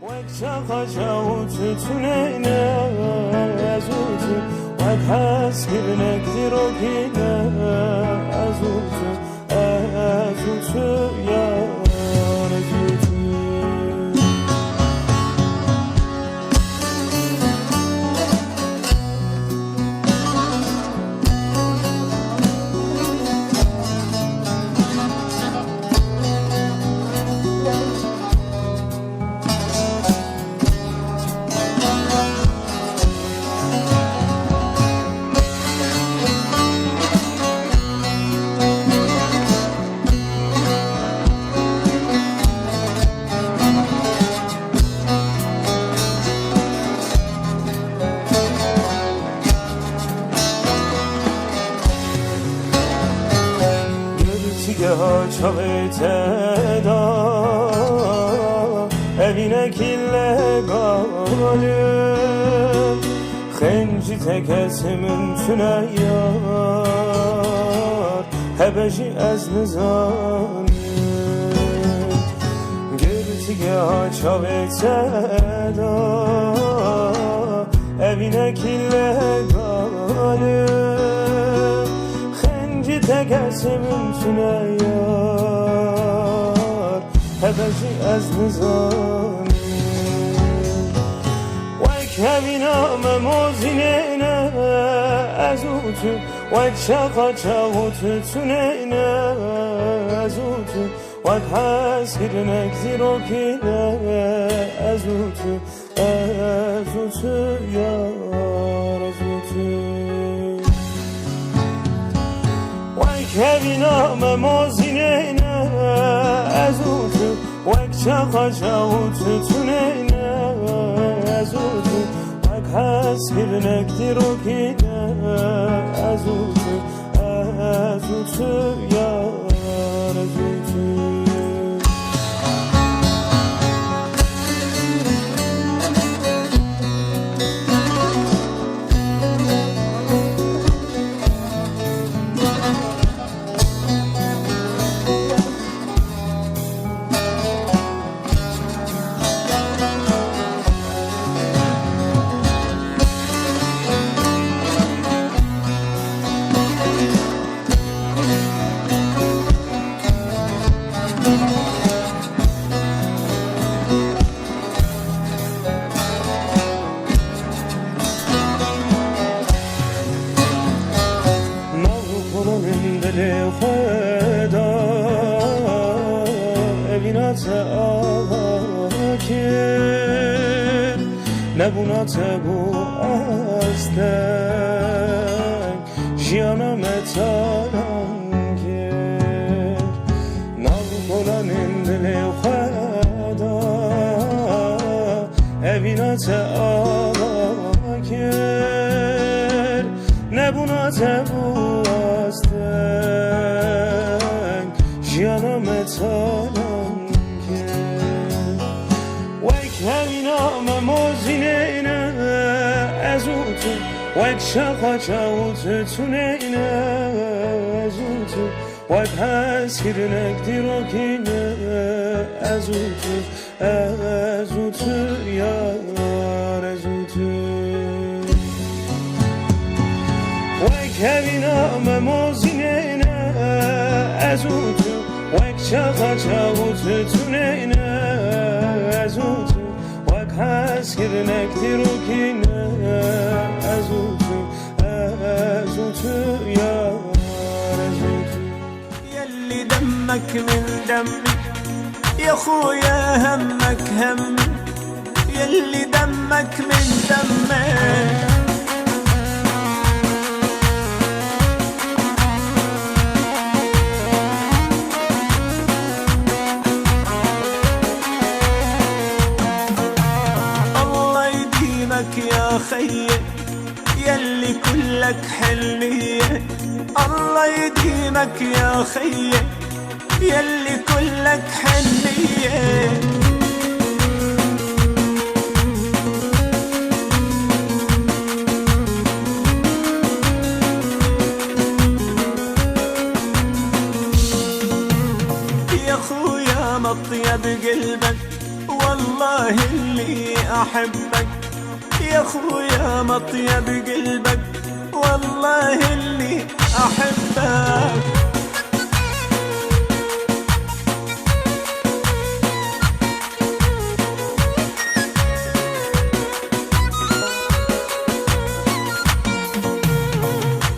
وك شاخة وتتنينا أزوتو وك حاسكر نكتر وكينا أزوتو أزوتو يا أزوتو Çavete da evine killegâlüm Xenci tekesimin tüneyar Hebeji ez nizanım Girtige çavete da evine killegâlüm Xenci tekesimin tüneyar هبجي از نزاني وك هبينا مموزينينا ازوتو وك شاقا چاوتو تونينا ازوتو وك حاسكر نكزيرو كينا ازوتو ازوتو يا ازوتو وك هبينا مموزينينا ازوتو وك شاقا چاوتو تونينا ازوتو وك حاسكر نكترو كينا ازوتو ازوتو يا ازوتو خدا evinaත ağakir nebunate bu asteng jiyana metalangir nav kolanın dili khada evinaත ağakir nebunate bu asteng jiyana metalangen وك هبينا مموزينينا ازوتو وك شاقا چاوتو تونينا ازوتو وك حاسكر نكترو كينا ازوتو ازوتو يا ازوتو وك هبينا مموزينينا ازوتو وك شاقا چاوتو تونينا ازوتو وك حاسكر نكترو كينا ازوتو ازوتو يا ازوتو يلي دمك من دمي يا خويا همك همي يلي دمك من دمي يا خيي يلي كلك حلية الله يديمك يا خيي يلي كلك حلية يا خويا مطيب قلبك والله والله اللي أحبك يا خويا مطيب قلبك، والله اللي أحبك.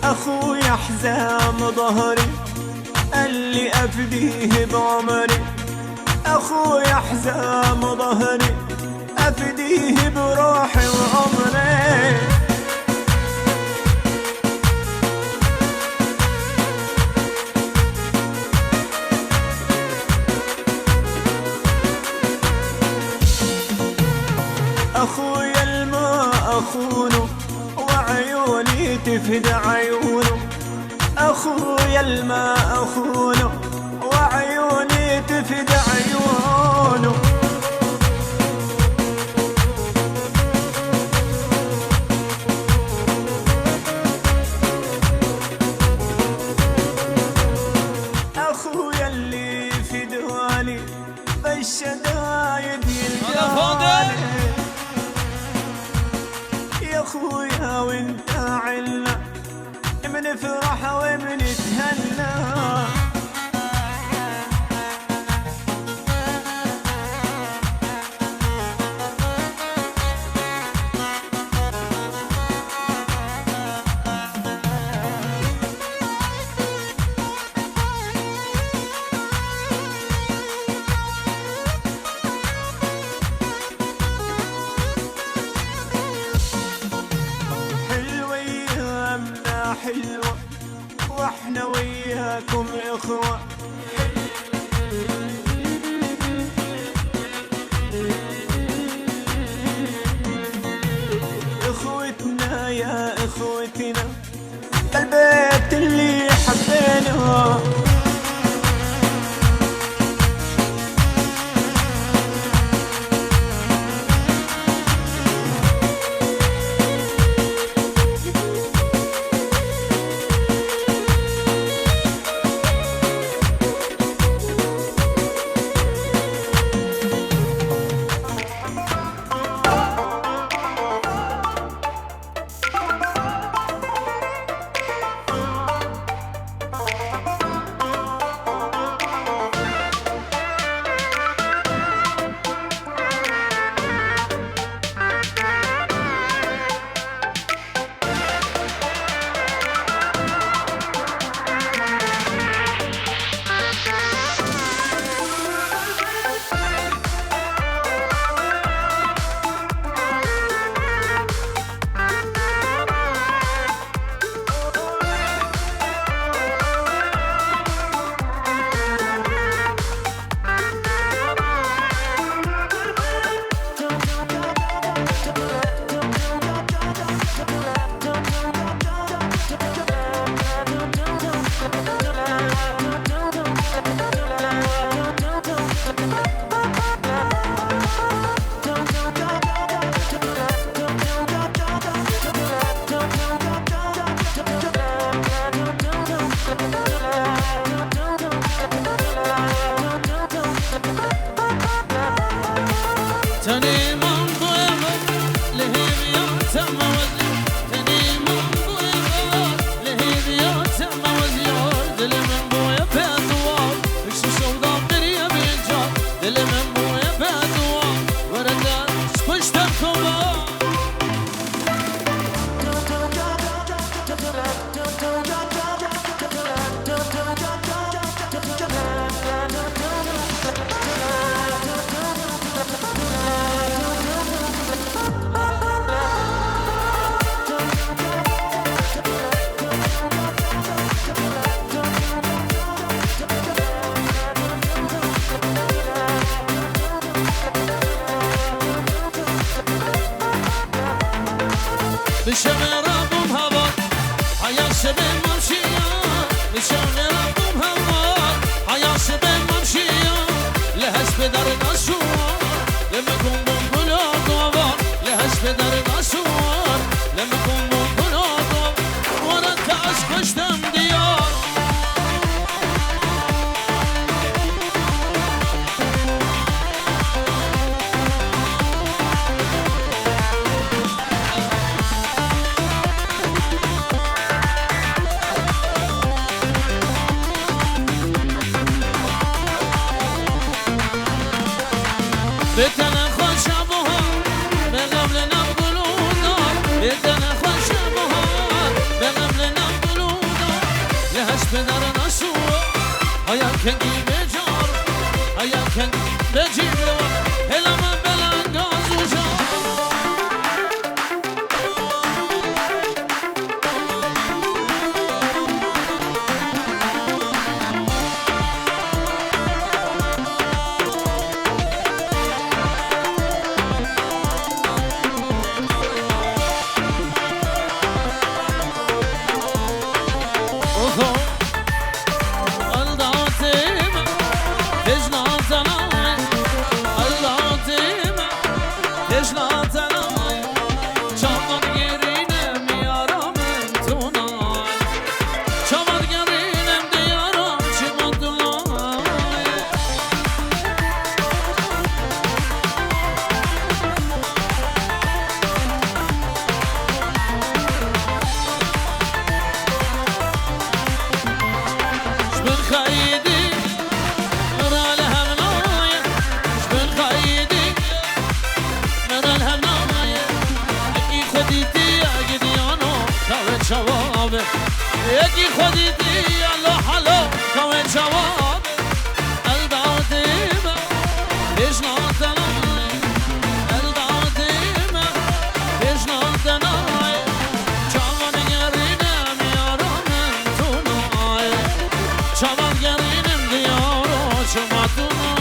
أخويا حزام ظهري اللي أفديه بعمري، أخويا حزام ظهري أفديه بروحي وعمري. أخويا الماء أخونه وعيوني تفدى عيونه، أخويا الماء أخونه وعيوني تفدى عيونه. أخويا اللي في دوالي بالشدايد يلقاني، يا أخويا وانت عنا منفرح ومنتهنى. حلوة واحنا وياكم اخوة، اخوتنا يا اخوتنا البيت اللي حبينا. بتنا خوش بهار به قبل نبگلودار بتنا خوش بهار به قبل نبگلودار لهش پدر نسو هایم کنگی بجار هایم کنگی بجیبار هلم بلنگاز و جار یکی خودیدی الله حالا کامل جواب الدادیم پیشنهادنای الدادیم پیشنهادنای چاوان گرینم یارم تونای چاوان گرینم دیارو شما تونای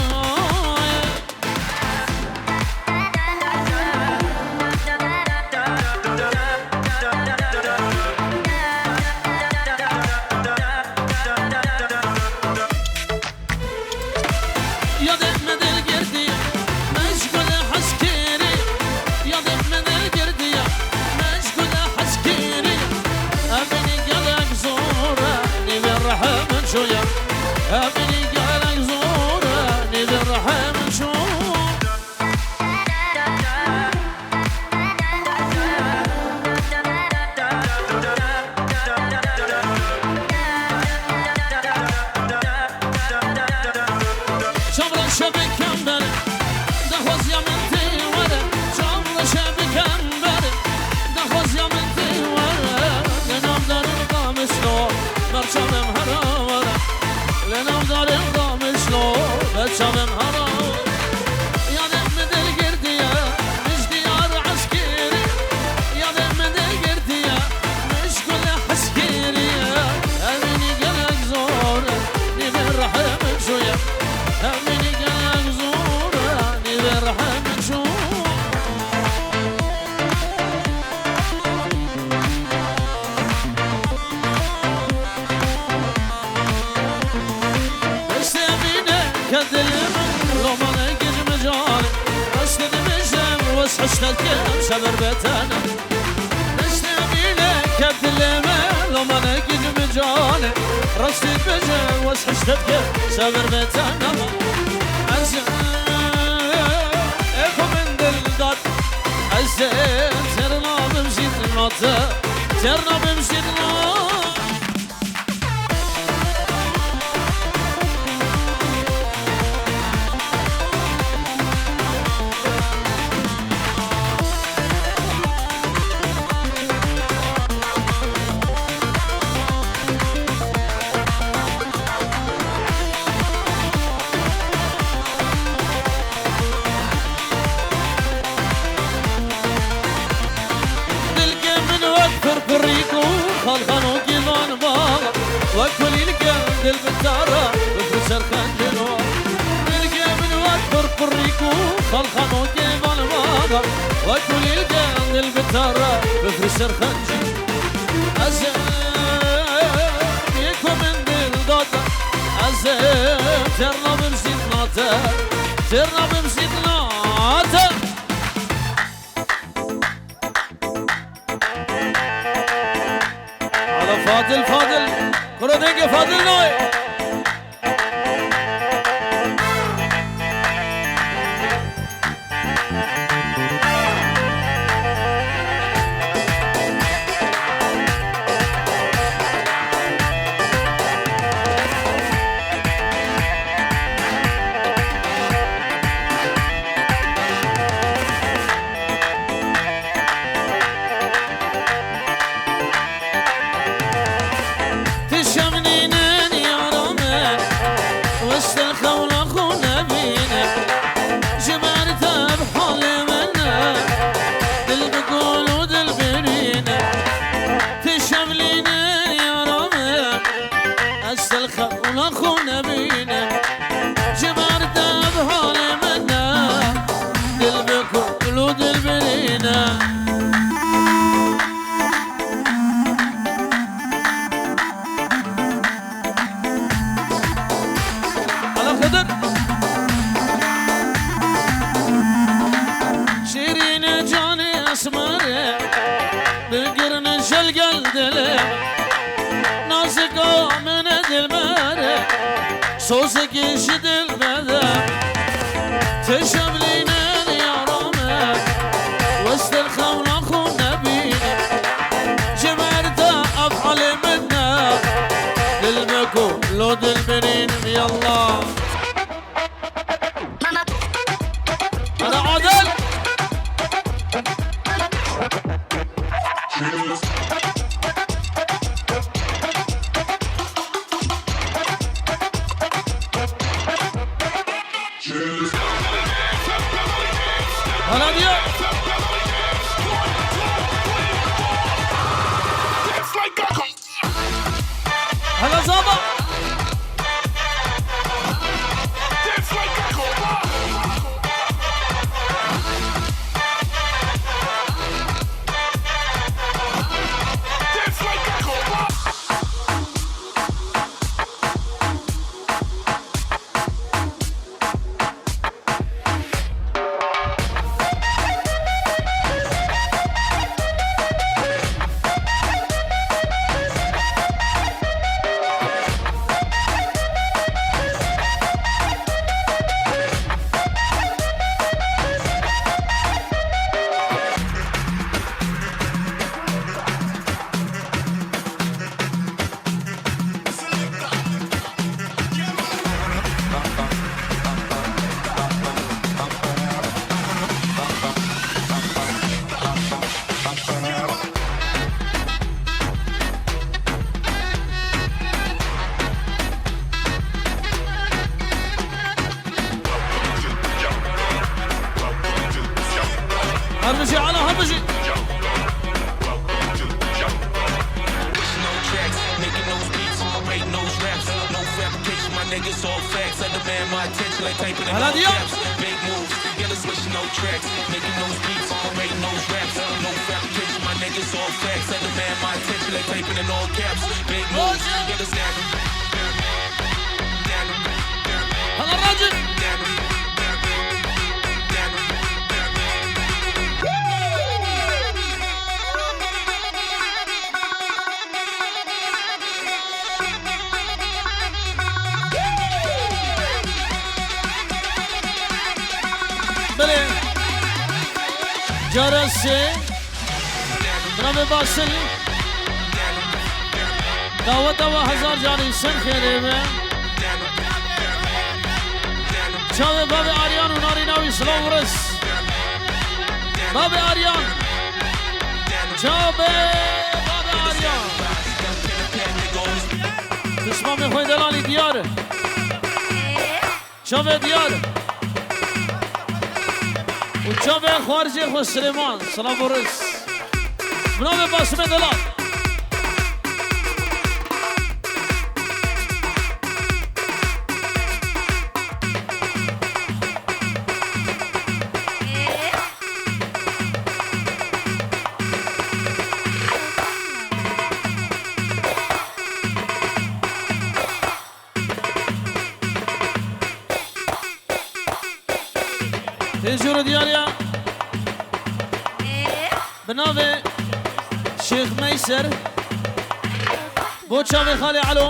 شوية أبني قالك زورة نبي الرحم نشوف شبر الشبك كمبر دخوز يا منتي ورا شبر الشبك كمبر دخوز يا منتي ورا لنام دار القامش لو مرشم مهرا لنام دار القامش لو مرشم مهرا يا دم دل قردية مش ديار عسكري يا دم دل قردية مش كل حسكري أمني قلق زورة نبي الرحم شوية أمني قلق زورة نبي الرحم شوية كدلم لو ما نجد مجال رشد مجم وسحشت الكلام شبر بيتنا نشتمينا كدلم لو ما نجد مجال رشد مجم وسحشت الكلام شبر بيتنا اكو من دلدات عزيز ترنا بمشيت المطر ترنا بمشيت المطر بريكو خلخانو كيفان باغ وكل القلب البتارة بفرسر خنجلو القلب وكبر بريكو خلخانو كيفان باغ وكل القلب البتارة بفرسر خنجلو أزم يكو من دل دوتا أزم ترنا بمسيط ناتا ترنا بمسيط ناتا فاضل فاضل كرة دنجة فاضل نوي نخو نبينا جبر داب حالي منا دل بكل ودل بنينا على خضر شيرين جاني اسمر بقرن شلقل دلم ناسك من دلمر صوصك يشد البدن تشب لينا يا رمك وسط الخون اخو النبي جمرت افعل منا للمكو لود البنين يلا انا عادل هلا ديا هلا زابا هرمجي على هرمجي هلا ديا هلا الراجل بله جرسي برامي باسل دعوت هزار جانی سن خیره به چاوه باب آریان و ناری ناوی سلام ورس باب آریان چاوه باب آریان اسمام خوی دلالی دیاره چاوه دیاره و چاوه خارجی خو سلیمان سلام ورس بنام باسم دلال تجور دياريا بنافي شيخ ميسر بو شافي خالي علو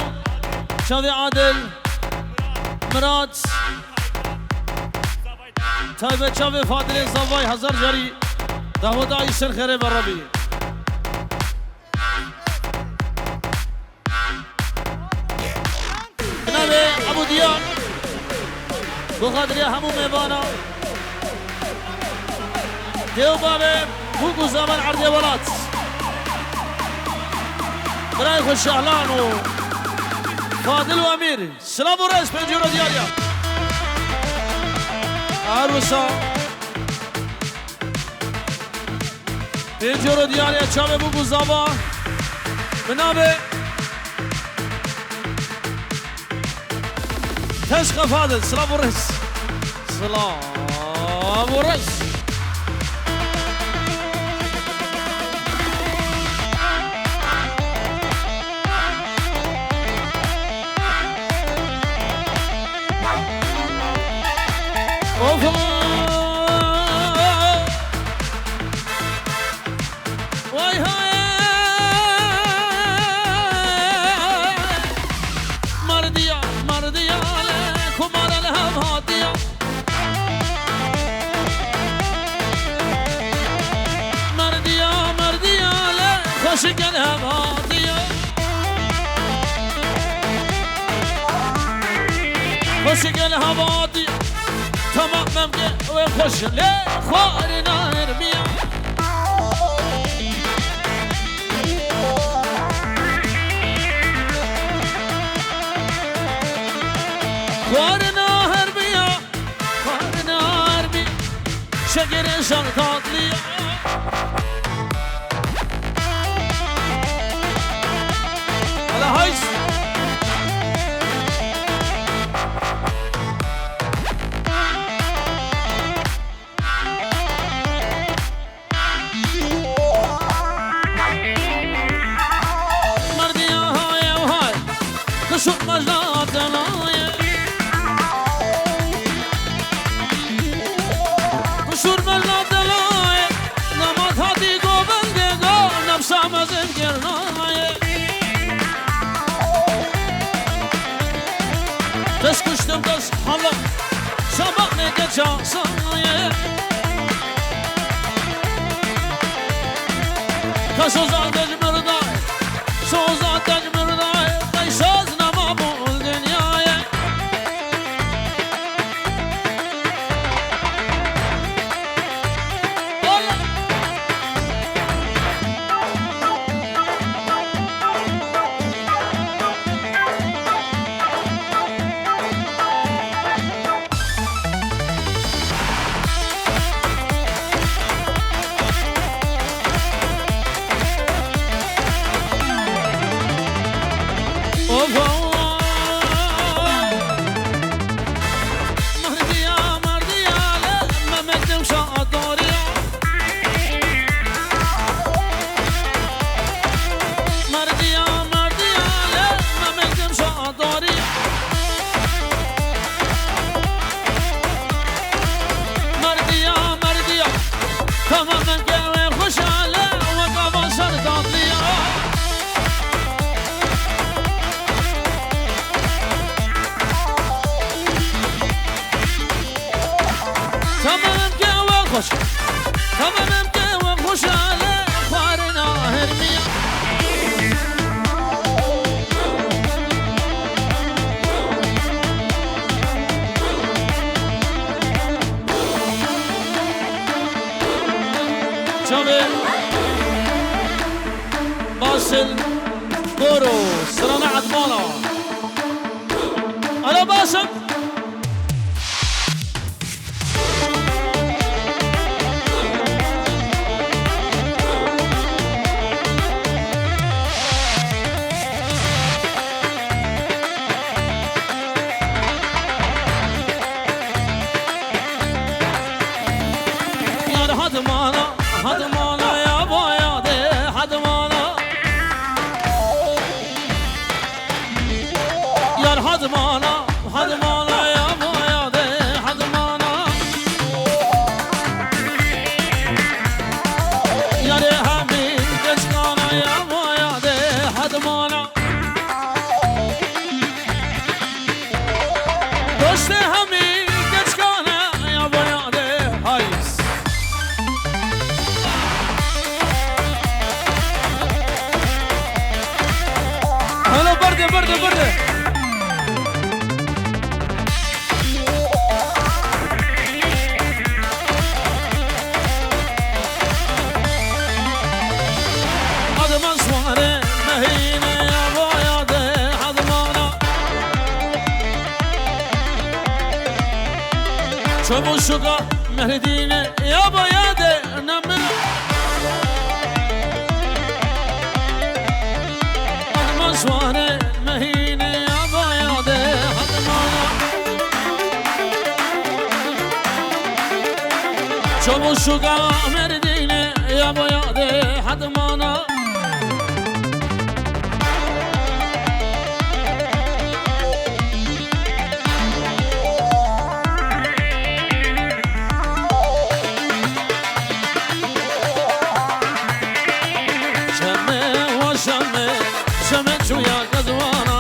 شافي عادل مراد تايبه شافي فاضل زواي هزار جاري دهودا يسر خير بالربي بنافي ابو ديان بو خاطريا همو ميبانا ديو بابي فوقو زمان عرضي ولات براي خوش شهلان و فاضل وامير سلام ورس بنجورو دياريا عروسا بنجورو دياريا چاوه بوگو زابا بنابه تشقى فاضل سلام ورس سلام ورس شقلها باطية وشقلها باطية تمام ممكن ويخش ليه خوارنا هربية خوارنا هربية خوارنا هربية شقر شرطات ليه هايس مردي يا هاي وهاي كشوف مجلات دلايا كشوف مجلات دلايا نمط هاتي قوبل دقا نفسها مزنجرنايا بس كشتم بس حلق سبقني كجا صايا كسوزا تجمرداي سوزا تجمرداي قيسازنا ما بول دنياي تمام كي وخش على خوارنا هرمية شامل باسل كورو سرانا عدمانا أنا باسل هدمانا يا بايا دي هدمانا يا هدمانا هدمانا يا بايا دي هدمانا يا ري همين كشكانا يا بايا دي هدمانا دوست همين كشكانا يا بايا دي هايس برده هدمان سواره مهینه یا باياده هدمانا چمو شقا مهردینه یا باياده نمنا هدمان سواره مهینه یا باياده هدمانا شو قامر ديني يا بيادي حد مانا شمت ويا قزوانا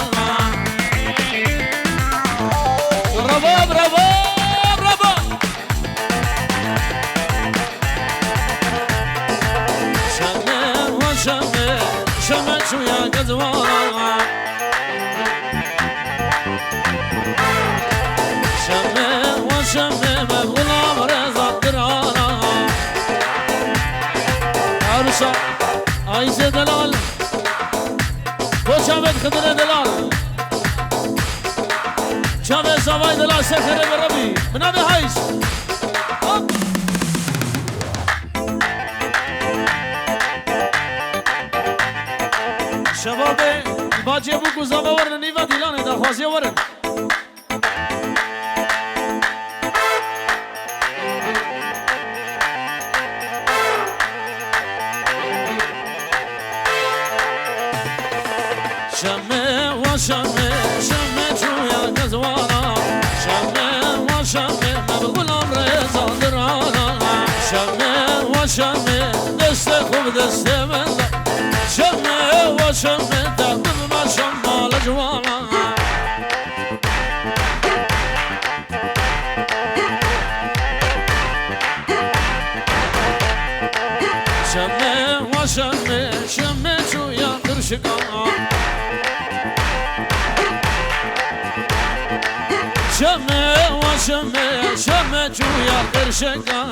رباب رباب رباب شمت ويا قزوانا شمت بغلام رزا درانا عرشا عايز دلال شابت خضر دلال شابت سواي دلال سخر بربي من ابي هايش شبابي باجي ابوكو زاما ورن نيفا ديلاني دا خوازي ورن شمت ويا قزوانا شمت بغلام رزا درانا شمت دست خوب دست من شمت تقبل ما شمال جوانا شمت ويا قرشقانا شمت ويا قرشقا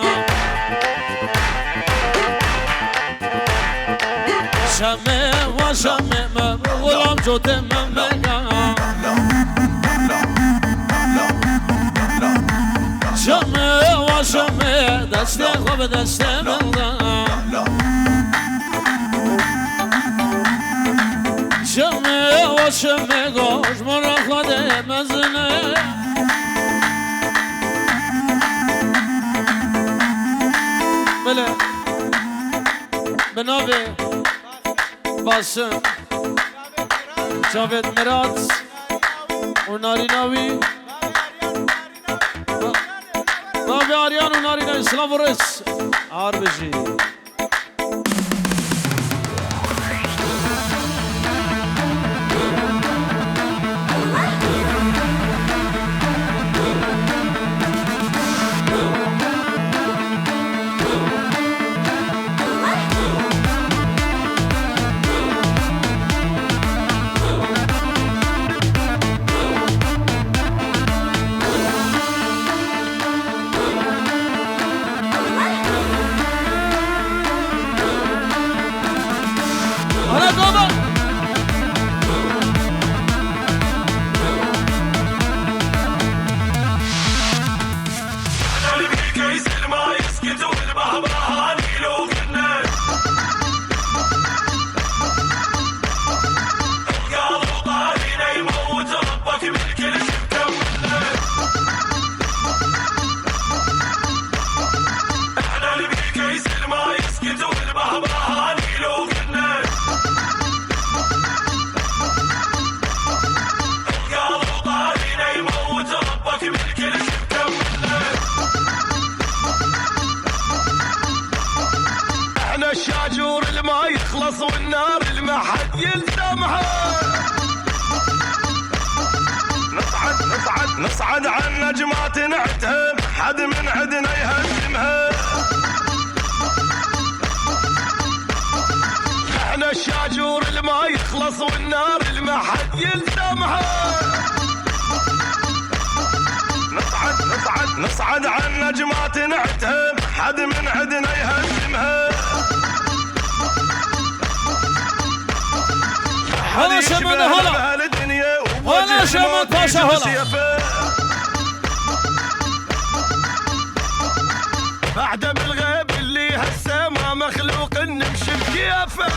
شمت غلام جوت مملكا شمت دست خوب دست ملدا شمت گوش مرا خود مزنه بله بنابه باسم جاوید مراد و ناریناوی بابی آریان و نارینا اسلام و رس عربجی الشاجور اللي ما يخلص والنار اللي ما حد يلزمها نصعد عن نجمات نعتها حد من عدنا يهزمها احنا الشاجور اللي ما يخلص والنار اللي ما حد يلزمها نصعد عن نجمات نعتها حد من عدنا يهزمها هلا شمال هلا هلا شمال باشا هلا بعد بالغيب اللي هسه ما مخلوق نمشي بكيفه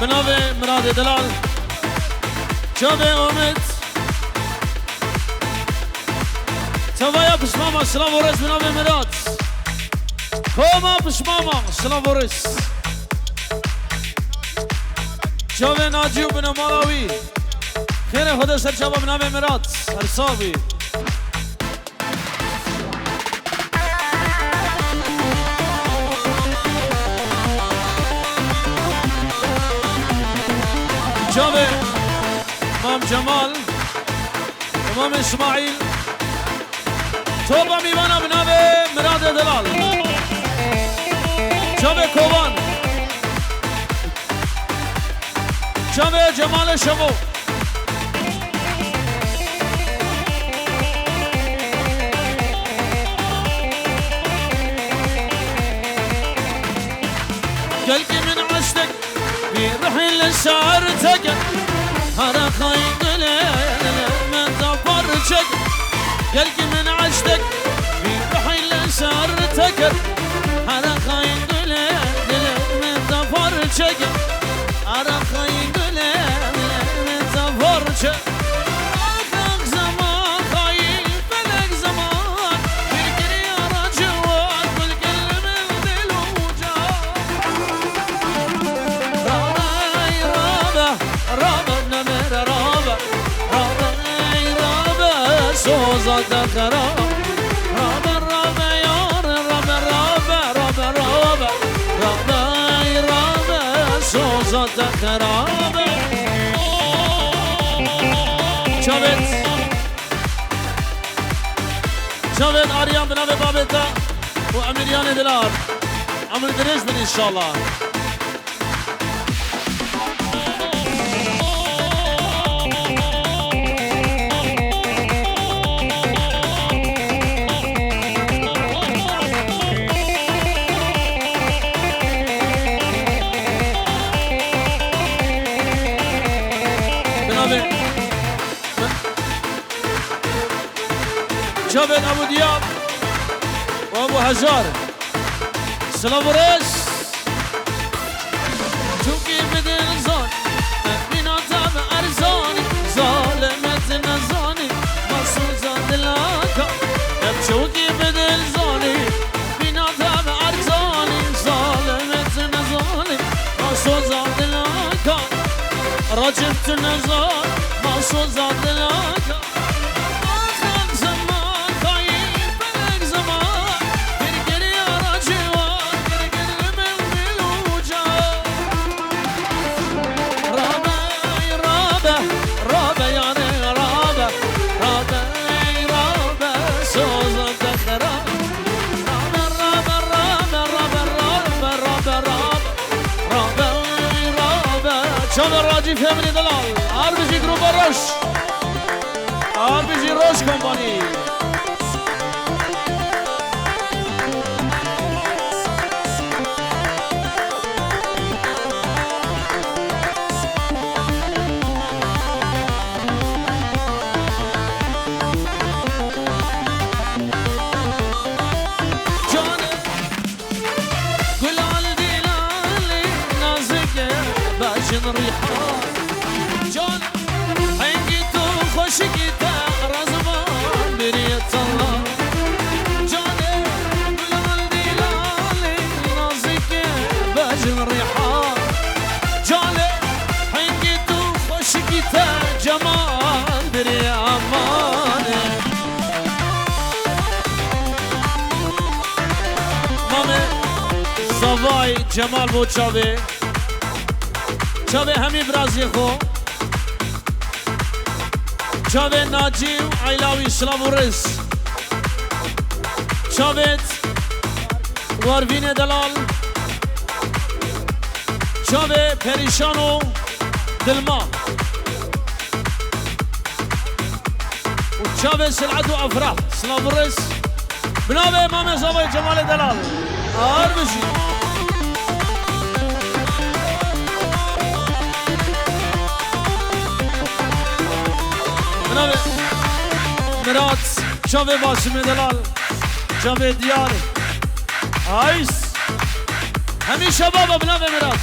بنابه مراد دلال جابه امید توایا پشماما سلام ورس بنابه مراد کما پشماما سلام ورس جابه ناجیو بن مالاوی خیر خدا سر شباب بنابه مراد ارساوی جابه امام جمال امام اسماعیل توبا میوانا بنابه مراد دلال جابه کوبان جابه جمال شمو قلبي من عشتك بيرحل شعرتك هرا خايق من ظفرتك قلبي من عشتك بيرحل شعرتك هرا خايق من ظفرتك هرا خايق من ظفرتك صوزك خراب راب الراب يار راب الراب راب الراب راب راب صوزك خراب شابت آريان بنابه بابتا وأمريان دلار عمل دريش من إن شاء الله جابت أبو دياب وأبو هزار سلام ورش چونكي بدل زان بنا تاب أرزاني ظالمت نزاني مصوصة دلاكا چونكي بدل زاني بنا تاب أرزاني ظالمت نزاني مصوصة دلاكا رجبت نزان مصوصة دلاكا شان الراجي فاميلي دلال آربيجي جروب روش آربيجي روش كومباني ريحان جان حنجيتو خشكيتا رزمان بريت الله جاني بالعندي لالي نازك باجن ريحان جاني حنجيتو خشكيتا جمال بري اماني مامي زواي جمال بوچاوي شابه همي برازي خو شابه ناجي وعيلاوي سلام ورس شابه وارفين دلال شابه پريشانو دلما وشابه سلعتو افراح سلام ورس بنابه مامي زواي جمال دلال اربشي مراد شابه باشم دلال شابه دیار آیس همیشه بابا بنابه مراد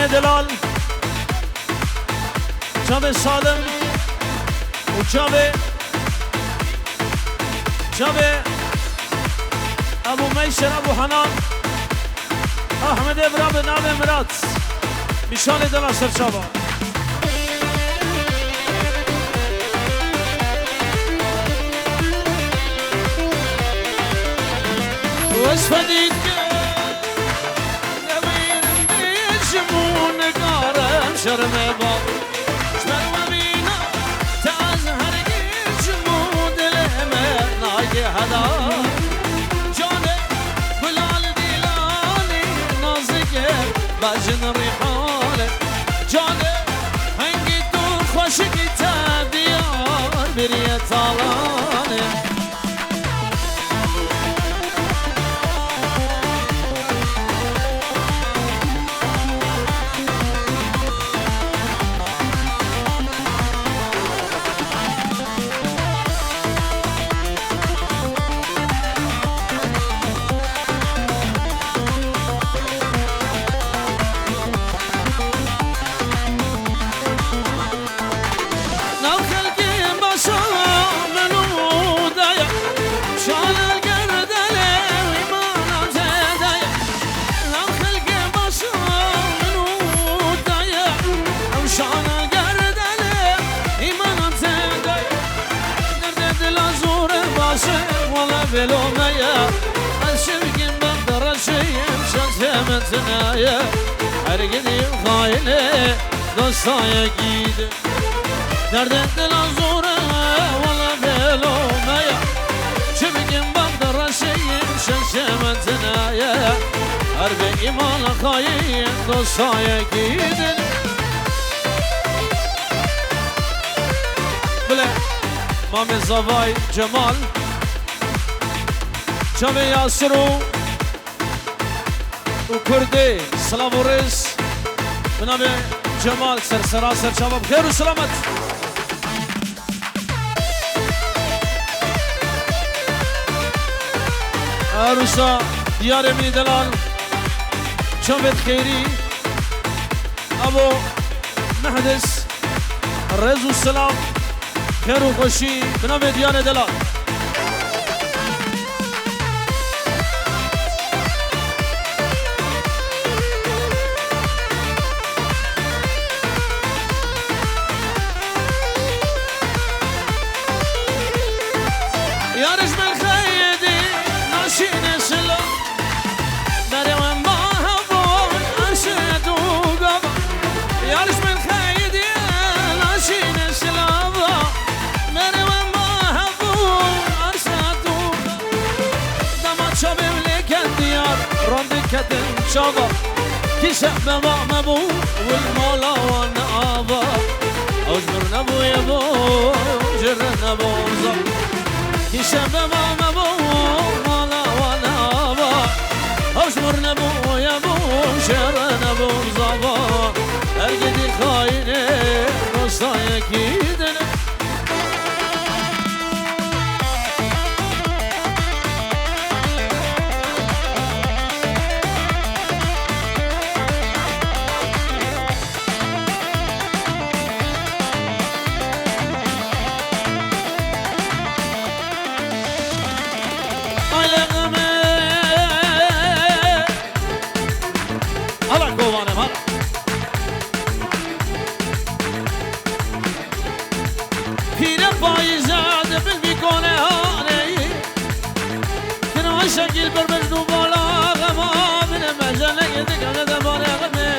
دیانه دلال جاب سالم و جاب ابو میسر ابو حنان احمد ابراهیم نام امرات میشان دلال سرچابا واسفديك نبير بيجمون قارم شرم باب شمر وبينا تازهر جمود الهمة ناقي هدا جاني بلال ديلاني نازك باجن ريحاني جاني هنگي دور خوشك تابديار بريت طالاني بلوميا الشرق بقدر الشيم شمس ثنايا ارقدي خايله دوستايا جيد درد الازوره ولا بلوميا شرق بقدر الشيم شمس ثنايا ارقدي مال خايل دوستايا جيد بلا مامي زواي جمال جامع یاسرو و کردی سلام و رز به نام جمال سرسراسر شباب خیر و سلامت عروسا دیار امین دلال جامع خیری ابو محدث رز و سلام خیر و خوشی به نام دیار دلال كتن شابا كشف بابا مبو والمولا وانا ابا اجبر نبو يبو جر نبو زب كشف بابا مبو مولا وانا ابا اجبر نبو يبو جر نبو زبا ارقد الخاينه نصايا كيدنا شكل بربش دوبالا غما من مجانا يدك انا دباري غمي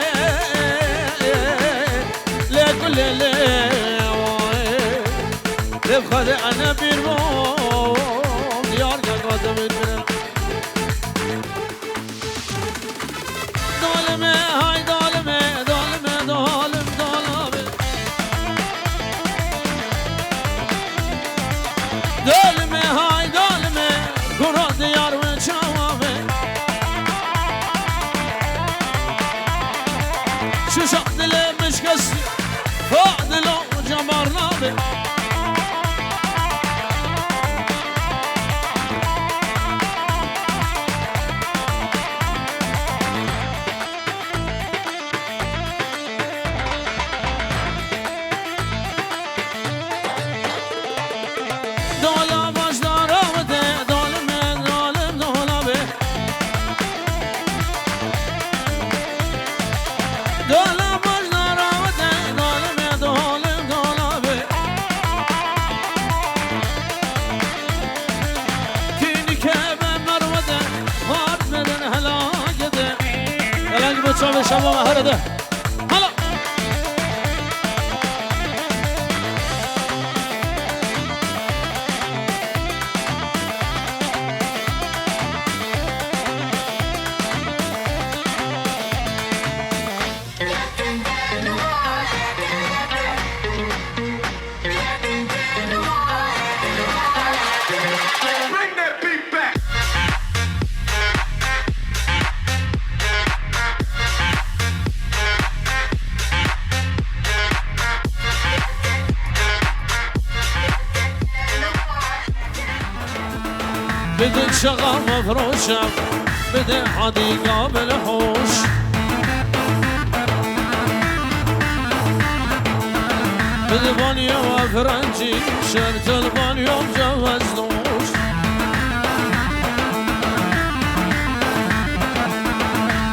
لكل لبخذ انا بيرموم ديار قاعدة بالبلد ظالمة هاي ظالمة ظالمة ظالم ظالمة ظالمة هاي ظالمة كرة ديار شق دلي مش قصدي فوق دلو جمرنا به الظاهرة ده هلا بدك شغال مفروشة بدك حديقة بالحوش بدي بانيو وفرنجي شرت البانيو مجوزنوش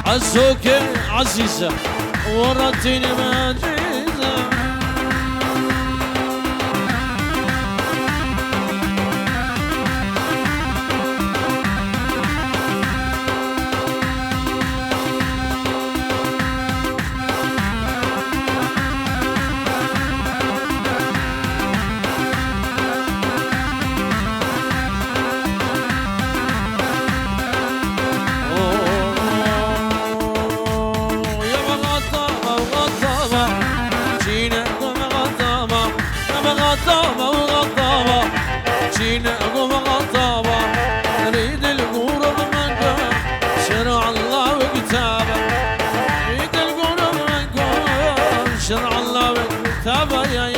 عزوكي عزيزة وردتيني مجيزة غطابة وغطابة جينا قوم غطابة نريد القرب منكم شرع الله وكتابه نريد القرب منكم شرع الله وكتابه يا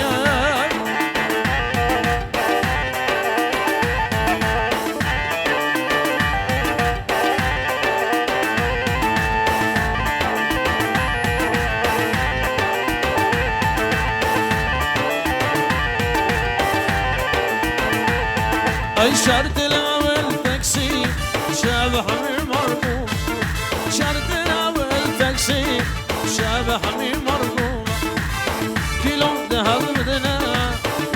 شرط الأول تاكسي شابح من مرقوم شرط الأول تاكسي شابح من مرقوم كيلو ذهب بدنا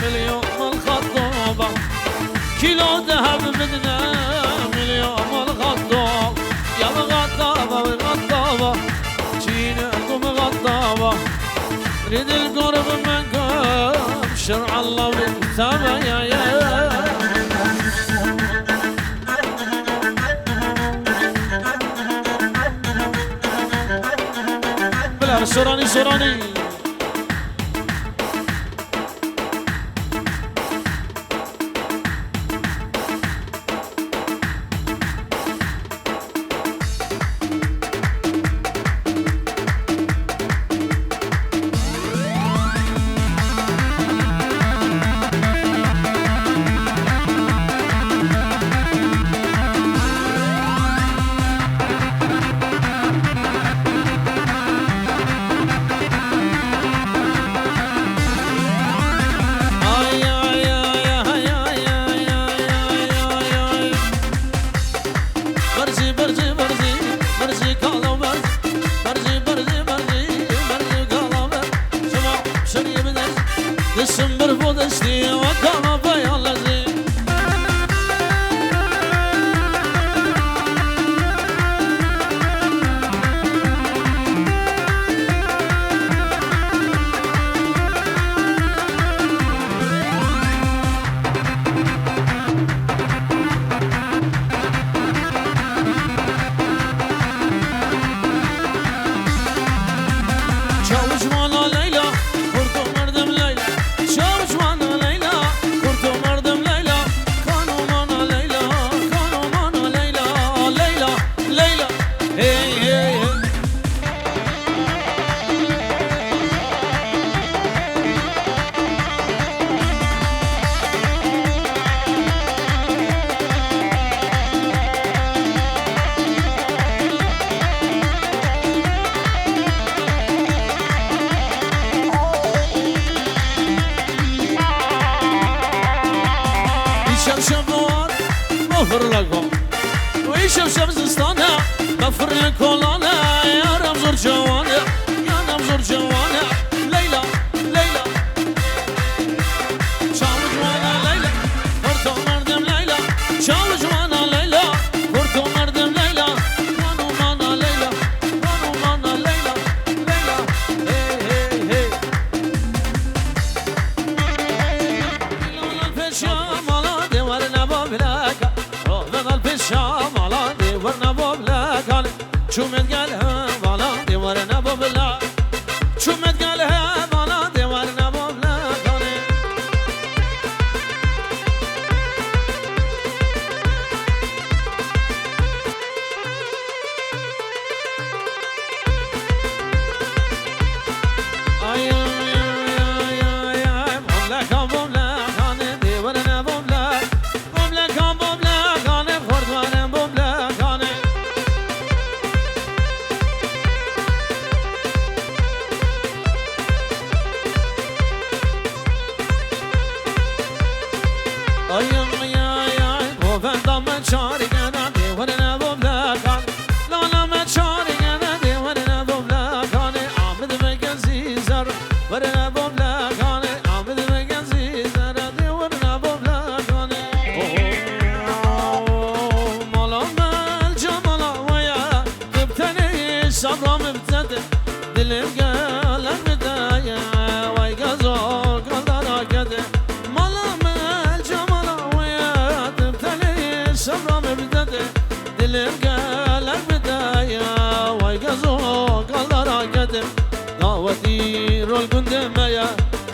مليون الخطوبة كيلو ذهب بدنا مليون الخطوبة يا غطابة وغطابة جينا قوم غطابة نريد القرب منكم شرع الله وكتابه يا سوراني سوراني دسمبر فودستي وكما بيان لزي جوز وانا ليلى برضو مردم ليلى جوز وانا ليلى برضو مردم ليلى كانوا معنا ليلى كانوا معنا ليلى ليلى ليلى هي هي شبوان مغفر لكم ويشوف شمس ستانا مغفر لكم انا يا رمزور جوانا يا رمزور جوانا ليلى ليلى شاوج وانا ليلى برضو مردم ليلى شاوج وانا ليلى برضو مردم ليلى كانوا معنا ليلى كانوا معنا ليلى شومت قالها بالا ديوارنا ببلا شومت قالها بالا ديوارنا ببلا صبرم بزده دلم قالك بداية واي قزوق قدر كده ملام الجمال ويا تبتلي صبرم بزده دلم قالك بداية واي قزوق قدر كده دعوتي رول قندم يا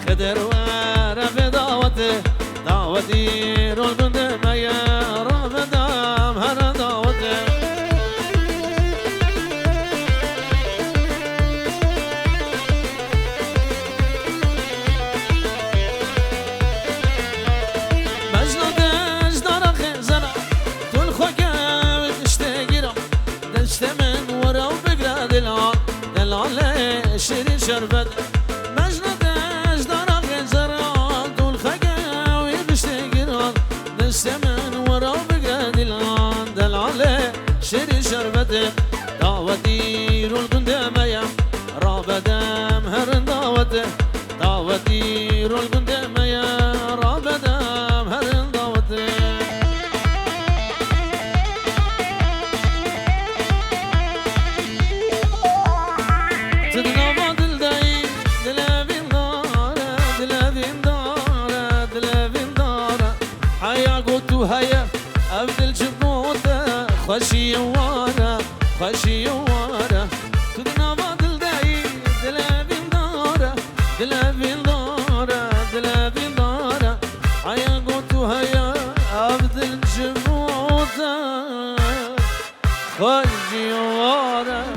خدر ورف دعوته دعوتي رول قندم يا رف دام هر دعوته شيرين شربت مجنة اجدار غزران طول خقاوي بشتقران نستمن ورا بقاد الان دل عليه شيرين شربت دعوتي رول قندامية رابدام هرن دعوته دعوتي رول قندامية رابدام هرن دعوته هيا أبد الجبوتة خشي ورا خشي ورا تدنا بعض الداي دلابين دارا دلابين دارا دلابين دارا هيا قوتو هيا أبد الجبوتة خشي ورا